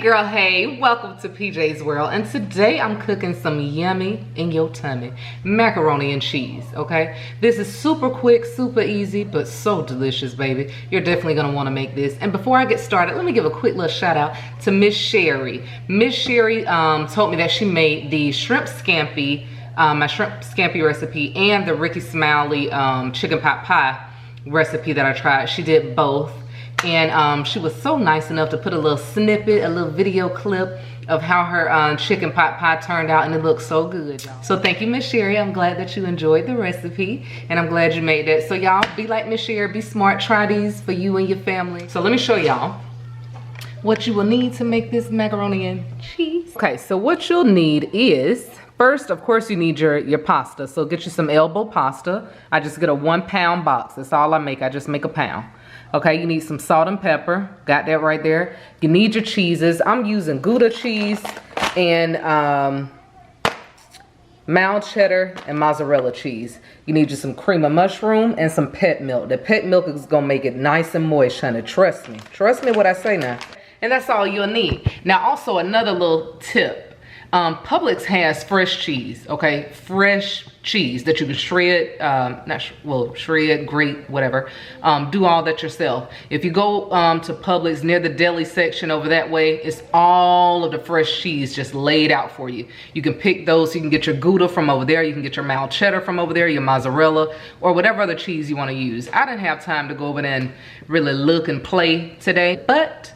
girl, hey, welcome to PJ's World, and today I'm cooking some yummy in your tummy macaroni and cheese. Okay, this is super quick, super easy, but so delicious, baby. You're definitely gonna want to make this. And before I get started, let me give a quick little shout out to Miss Sherry. Miss Sherry told me that she made the shrimp scampi, my shrimp scampi recipe, and the Ricky Smiley chicken pot pie recipe that I tried. She did both. And she was so nice enough to put a little snippet, a little video clip of how her chicken pot pie turned out, and it looked so good, y'all. So thank you, Miss Sherry. I'm glad that you enjoyed the recipe, and I'm glad you made that. So y'all, be like Miss Sherry, be smart, try these for you and your family. So let me show y'all what you will need to make this macaroni and cheese. Okay, so what you'll need is, first, of course, you need your pasta. So get you some elbow pasta. I just get a 1 pound box. That's all I make. I just make a pound. Okay, you need some salt and pepper. Got that right there. You need your cheeses. I'm using Gouda cheese and mild cheddar and mozzarella cheese. You need just some cream of mushroom and some pet milk. The pet milk is gonna make it nice and moist, honey. Trust me. Trust me what I say now. And that's all you'll need. Now, also another little tip. Publix has fresh cheese, okay? Fresh cheese that you can shred, shred, grate, whatever. Do all that yourself. If you go to Publix near the deli section over that way, it's all of the fresh cheese just laid out for you. You can pick those. You can get your Gouda from over there. You can get your mild cheddar from over there, your mozzarella, or whatever other cheese you want to use. I didn't have time to go over there and really look and play today, but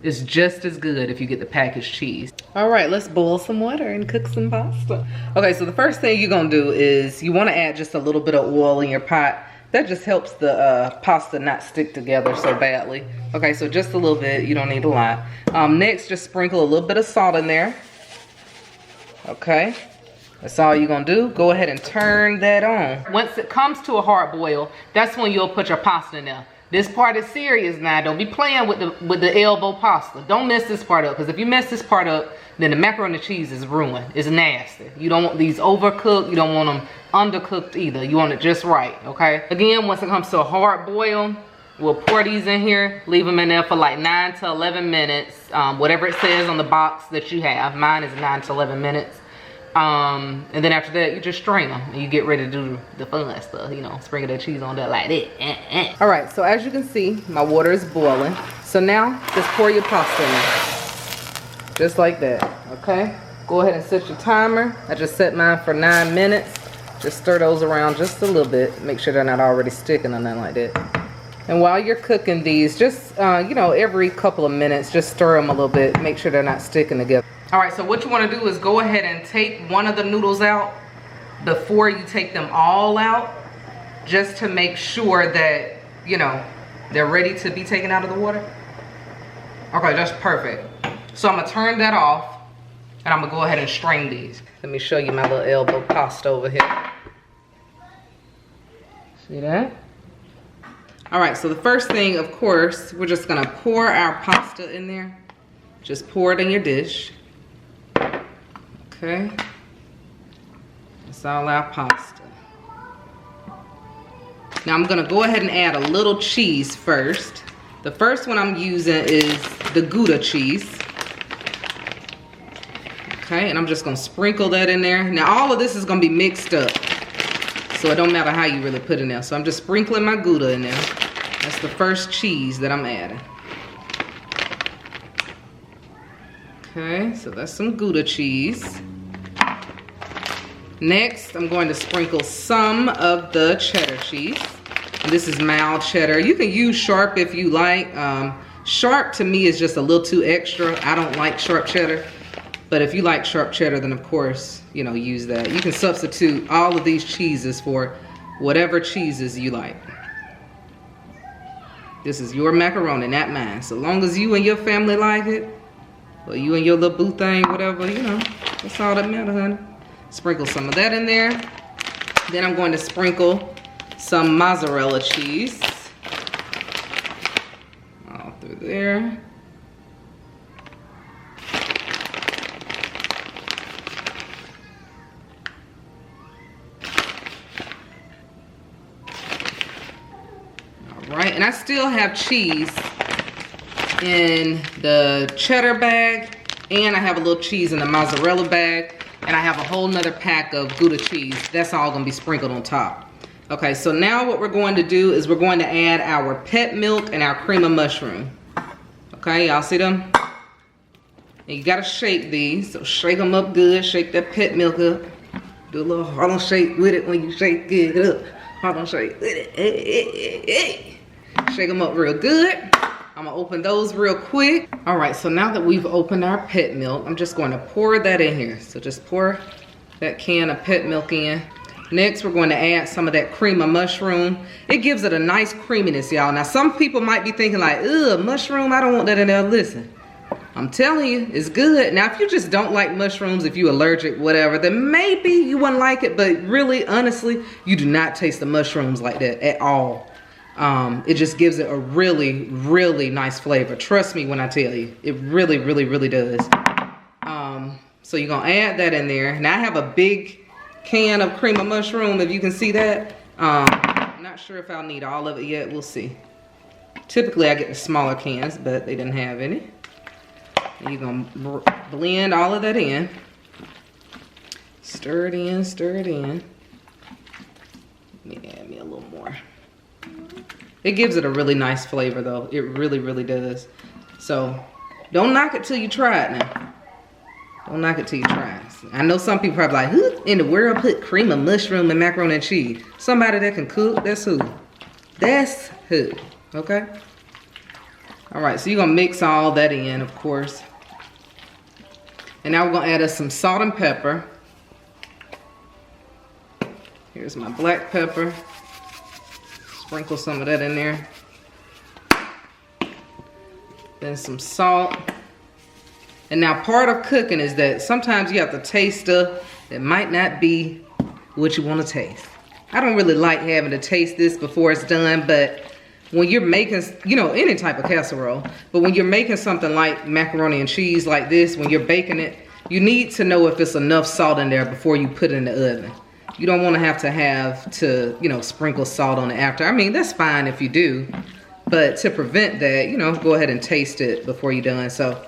it's just as good if you get the packaged cheese. All right, let's boil some water and cook some pasta. Okay, so the first thing you're gonna do is you wanna add just a little bit of oil in your pot. That just helps the pasta not stick together so badly. Okay, so just a little bit, you don't need a lot. Next, just sprinkle a little bit of salt in there. Okay, that's all you're gonna do. Go ahead and turn that on. Once it comes to a hard boil, that's when you'll put your pasta in there. This part is serious now. Don't be playing with the elbow pasta. Don't mess this part up, because if you mess this part up, then the macaroni and cheese is ruined. It's nasty. You don't want these overcooked. You don't want them undercooked either. You want it just right, okay? Again, once it comes to a hard boil, we'll pour these in here, leave them in there for like 9 to 11 minutes, whatever it says on the box that you have. Mine is 9 to 11 minutes. And then after that, you just strain them and you get ready to do the fun stuff, you know, sprinkle that cheese on there like that. All right, so as you can see, my water is boiling. So now just pour your pasta in there, just like that, okay? Go ahead and set your timer. I just set mine for 9 minutes. Just stir those around just a little bit. Make sure they're not already sticking or nothing like that. And while you're cooking these, just, you know, every couple of minutes, just stir them a little bit. Make sure they're not sticking together. All right, so what you want to do is go ahead and take one of the noodles out before you take them all out, just to make sure that, you know, they're ready to be taken out of the water. Okay, that's perfect. So I'm going to turn that off, and I'm going to go ahead and strain these. Let me show you my little elbow pasta over here. See that? All right, so the first thing, of course, we're just going to pour our pasta in there. Just pour it in your dish. Okay, that's all our pasta. Now I'm gonna go ahead and add a little cheese first. The first one I'm using is the Gouda cheese. Okay, and I'm just gonna sprinkle that in there. Now all of this is gonna be mixed up, so it don't matter how you really put it in there. So I'm just sprinkling my Gouda in there. That's the first cheese that I'm adding. Okay, so that's some Gouda cheese. Next, I'm going to sprinkle some of the cheddar cheese. This is mild cheddar. You can use sharp if you like. Sharp to me is just a little too extra. I don't like sharp cheddar. But if you like sharp cheddar, then of course, you know, use that. You can substitute all of these cheeses for whatever cheeses you like. This is your macaroni, not mine. So long as you and your family like it, or you and your little boo thing, whatever, you know, that's all that matters, honey. Sprinkle some of that in there. Then I'm going to sprinkle some mozzarella cheese all through there. All right, and I still have cheese in the cheddar bag, and I have a little cheese in the mozzarella bag, and I have a whole nother pack of Gouda cheese. That's all gonna be sprinkled on top. Okay, so now what we're going to do is we're going to add our pet milk and our cream of mushroom. Okay, y'all see them? And you gotta shake these, so shake them up good, shake that pet milk up. Do a little Harlem shake with it when you shake it up. Harlem shake with it, hey, hey, hey, hey. Shake them up real good. I'm gonna open those real quick. All right, so now that we've opened our pet milk, I'm just going to pour that in here. So just pour that can of pet milk in. Next, we're going to add some of that cream of mushroom. It gives it a nice creaminess, y'all. Now, some people might be thinking like, ugh, mushroom, I don't want that in there. Listen, I'm telling you, it's good. Now, if you just don't like mushrooms, if you're allergic, whatever, then maybe you wouldn't like it. But really, honestly, you do not taste the mushrooms like that at all. It just gives it a really, really nice flavor. Trust me when I tell you, it really, really, really does. So you're gonna add that in there. Now I have a big can of cream of mushroom, if you can see that. I'm not sure if I'll need all of it yet, we'll see. Typically I get the smaller cans, but they didn't have any. And you're gonna blend all of that in. Stir it in, stir it in. Let me add me a little more. It gives it a really nice flavor though. It really, really does. So don't knock it till you try it now. Don't knock it till you try it. I know some people probably like, who in the world put cream of mushroom and macaroni and cheese? Somebody that can cook, that's who. That's who, okay? All right, so you're gonna mix all that in, of course. And now we're gonna add us some salt and pepper. Here's my black pepper. Sprinkle some of that in there. Then some salt. And now part of cooking is that sometimes you have to taste stuff that might not be what you want to taste. I don't really like having to taste this before it's done, but when you're making, you know, any type of casserole, but when you're making something like macaroni and cheese like this, when you're baking it, you need to know if it's enough salt in there before you put it in the oven. You don't want to have to, you know, sprinkle salt on it after. I mean, that's fine if you do, but to prevent that, you know, go ahead and taste it before you're done. So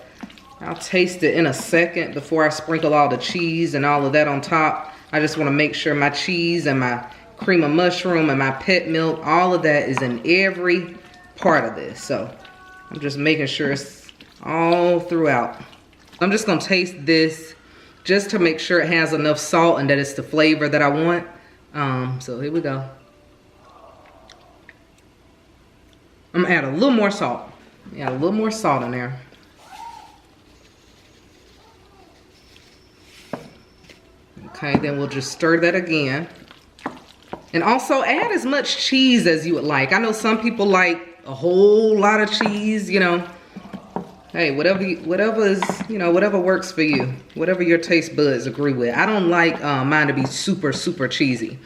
I'll taste it in a second before I sprinkle all the cheese and all of that on top. I just want to make sure my cheese and my cream of mushroom and my pet milk, all of that is in every part of this. So I'm just making sure it's all throughout. I'm just going to taste this just to make sure it has enough salt and that it's the flavor that I want. So here we go. I'm gonna add a little more salt. Add a little more salt in there. Okay, then we'll just stir that again. And also add as much cheese as you would like. I know some people like a whole lot of cheese, you know. Hey, whatever is, you know, whatever works for you. Whatever your taste buds agree with. I don't like mine to be super, super cheesy.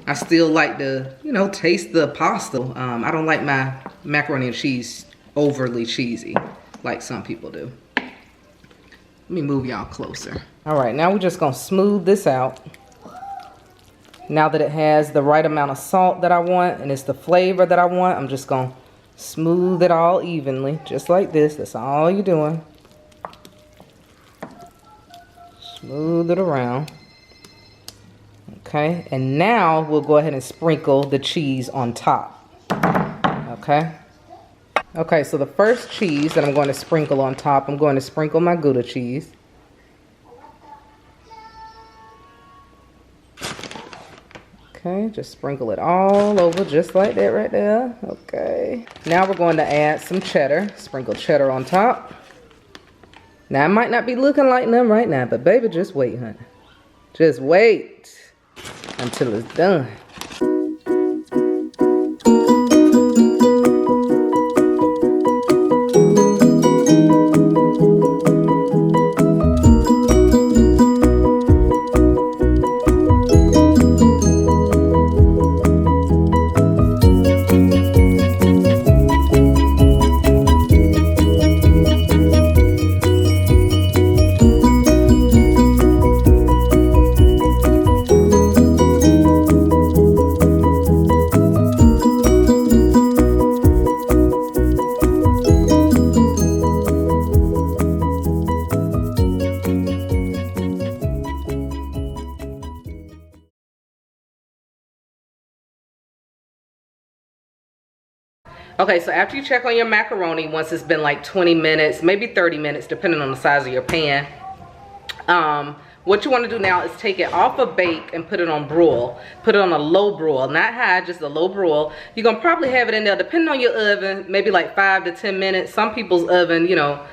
I still like to, you know, taste the pasta. I don't like my macaroni and cheese overly cheesy like some people do. Let me move y'all closer. All right, now we're just gonna smooth this out. Now that it has the right amount of salt that I want and it's the flavor that I want, I'm just gonna smooth it all evenly, just like this. That's all you're doing. Smooth it around. Okay, and now we'll go ahead and sprinkle the cheese on top. Okay. Okay, so the first cheese that I'm going to sprinkle on top, I'm going to sprinkle my Gouda cheese. Okay, just sprinkle it all over just like that right there. Okay. Now we're going to add some cheddar. Sprinkle cheddar on top. Now it might not be looking like them right now, but baby, just wait, honey. Just wait until it's done. Okay, so after you check on your macaroni, once it's been like 20 minutes, maybe 30 minutes, depending on the size of your pan, what you want to do now is take it off a bake and put it on broil. Put it on a low broil, not high, just a low broil. You're going to probably have it in there, depending on your oven, maybe like 5 to 10 minutes. Some people's oven, you know,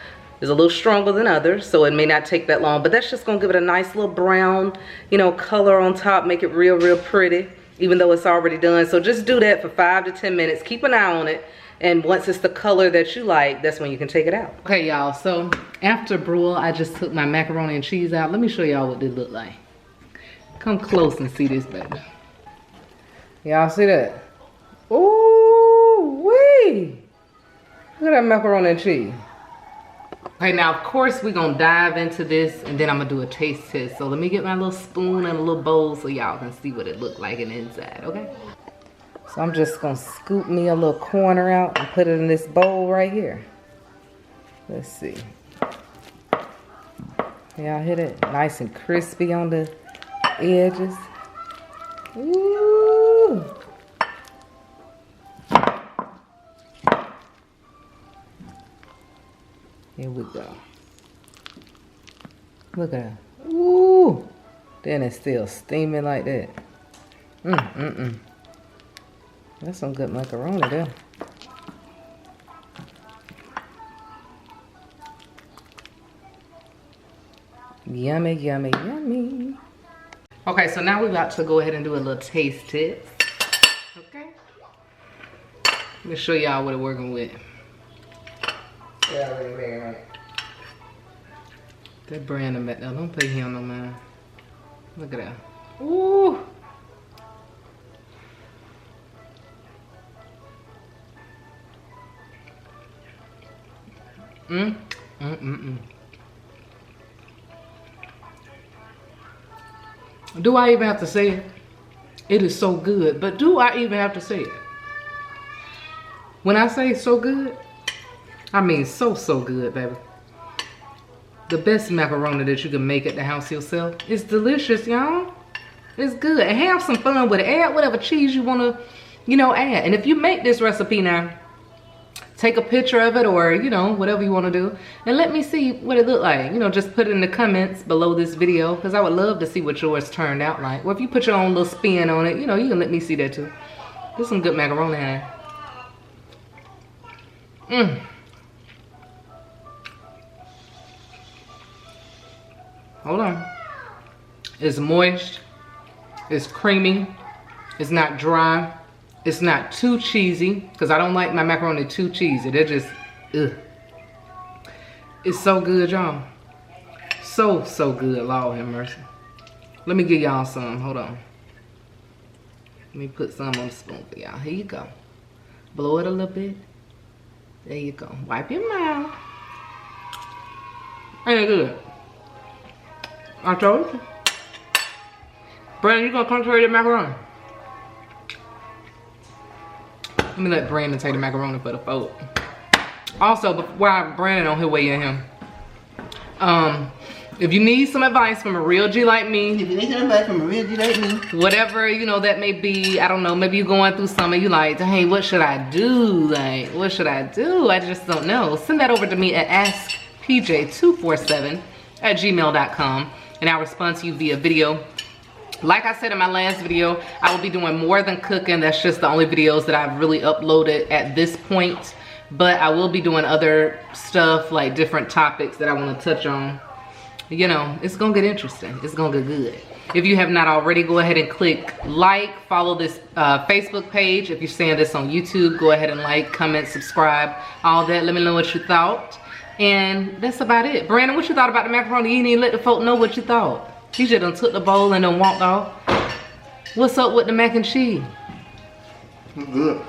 is a little stronger than others, so it may not take that long. But that's just going to give it a nice little brown, you know, color on top, make it real, real pretty, even though it's already done. So just do that for 5 to 10 minutes. Keep an eye on it. And once it's the color that you like, that's when you can take it out. Okay, y'all, so after broil, I just took my macaroni and cheese out. Let me show y'all what this look like. Come close and see this, baby. Y'all see that? Ooh, wee! Look at that macaroni and cheese. Okay, now, of course, we're going to dive into this, and then I'm going to do a taste test. So let me get my little spoon and a little bowl so y'all can see what it look like in the inside, okay? So I'm just gonna scoop me a little corner out and put it in this bowl right here. Let's see. Y'all hear that? Nice and crispy on the edges. Ooh. Here we go. Look at that. Ooh. Then it's still steaming like that. That's some good macaroni there. Yummy, yummy, yummy. Okay, so now we're about to go ahead and do a little taste test. Okay. Let me show y'all what we're working with. Yeah, right. That Brandon back there, don't pay him no mind. Look at that. Ooh. Do I even have to say it? It is so good, but do I even have to say it? When I say so good, I mean so good, baby. The best macaroni that you can make at the house yourself. It's delicious, y'all. It's good. And have some fun with it. Add whatever cheese you want to, you know, add. And if you make this recipe now, take a picture of it, or, you know, whatever you want to do, and let me see what it looked like. You know, just put it in the comments below this video, because I would love to see what yours turned out like. Or if you put your own little spin on it, you know, you can let me see that too. There's some good macaroni in there. Hold on. It's moist. It's creamy. It's not dry. It's not too cheesy, because I don't like my macaroni too cheesy. They're just, ugh. It's so good, y'all. So good, Lord have mercy. Let me give y'all some, hold on. Let me put some on the spoon for y'all. Here you go. Blow it a little bit. There you go. Wipe your mouth. Ain't it good? I told you. Brandon, you gonna come try the macaroni? Let me let Brandon take the macaroni for the folk. Also, while Brandon on his way in here, if you need some advice from a real G like me, whatever, you know, that may be, I don't know, maybe you're going through something, you like, hey, what should I do? Like, what should I do? I just don't know. Send that over to me at askpj247@gmail.com, and I'll respond to you via video. Like I said in my last video, I will be doing more than cooking. That's just the only videos that I've really uploaded at this point. But I will be doing other stuff, like different topics that I want to touch on. You know, it's going to get interesting. It's going to get good. If you have not already, go ahead and click like, follow this Facebook page. If you're seeing this on YouTube, go ahead and like, comment, subscribe, all that. Let me know what you thought. And that's about it. Brandon, what you thought about the macaroni? You didn't even let the folk know what you thought. He just done took the bowl and then walked off. What's up with the mac and cheese? It's good.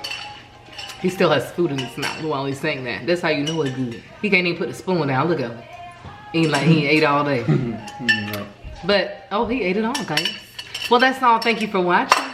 He still has food in his mouth while he's saying that. That's how you know it's good. He can't even put the spoon down. Look at him. He like he ate all day. But, oh, he ate it all, guys. Well, that's all. Thank you for watching.